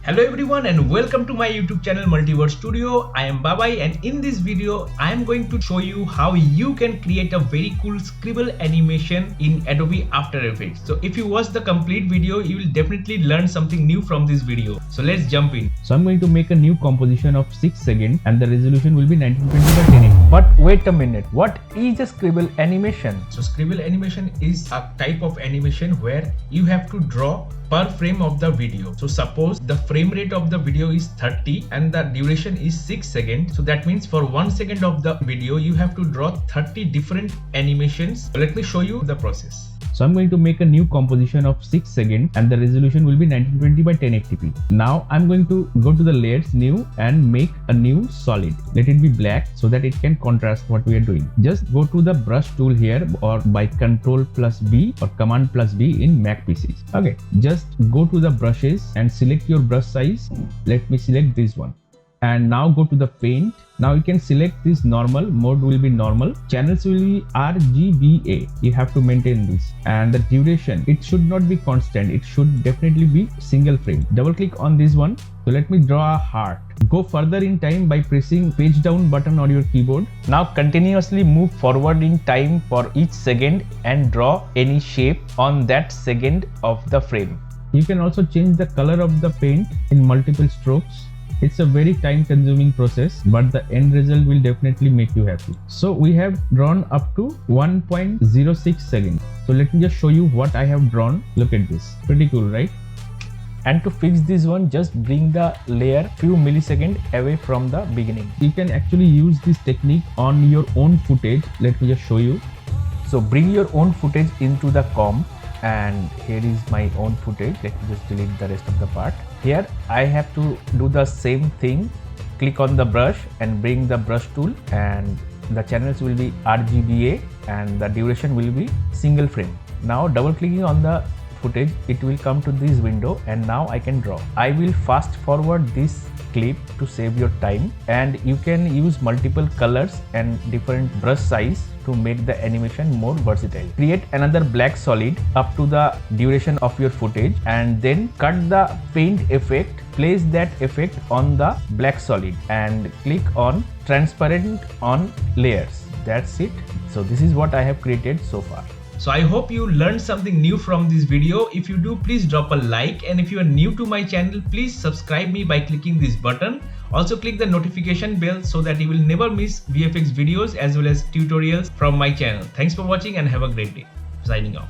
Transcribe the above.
Hello everyone and welcome to my YouTube channel MultiVerse Studio. I am Babai and in this video I am going to show you how you can create a very cool scribble animation in Adobe After Effects. So if you watch the complete video, you will definitely learn something new from this video. So let's jump in. So I'm going to make a new composition of 6 seconds and the resolution will be 1920 by 1080. But wait a minute, what is a scribble animation? So scribble animation is a type of animation where you have to draw per frame of the video. So suppose the frame rate of the video is 30 and the duration is 6 seconds. So that means for 1 second of the video you have to draw 30 different animations. So let me show you the process. So I'm going to make a new composition of 6 seconds and the resolution will be 1920 by 1080p. Now I'm going to go to the layers, new, and make a new solid. Let it be black so that it can contrast what we are doing. Just go to the brush tool here or by Ctrl plus B or Command plus B in Mac PCs. Okay, just go to the brushes and select your brush size. Let me select this one. And now go to the paint. Now you can select this normal, mode will be normal, channels will be RGBA, you have to maintain this, and the duration, it should not be constant, it should definitely be single frame. Double click on this one. So let me draw a heart. Go further in time by pressing page down button on your keyboard. Now continuously move forward in time for each second and draw any shape on that second of the frame. You can also change the color of the paint in multiple strokes. It's a very time consuming process, but the end result will definitely make you happy. So we have drawn up to 1.06 seconds. So let me just show you what I have drawn. Look at this. Pretty cool, right? And to fix this one, just bring the layer few milliseconds away from the beginning. You can actually use this technique on your own footage. Let me just show you. So bring your own footage into the comp. And here is my own footage. Let me just delete the rest of the part. Here I have to do the same thing. Click on the brush and bring the brush tool, and the channels will be RGBA and the duration will be single frame. Now double clicking on the footage, it will come to this window, and now I can draw. I will fast forward this clip to save your time, and you can use multiple colors and different brush size to make the animation more versatile. Create another black solid up to the duration of your footage and then cut the paint effect. Place that effect on the black solid and click on transparent on layers. That's it. So this is what I have created so far. So I hope you learned something new from this video. If you do, please drop a like, and if you are new to my channel, please subscribe me by clicking this button. Also click the notification bell so that you will never miss VFX videos as well as tutorials from my channel. Thanks for watching and have a great day. Signing off.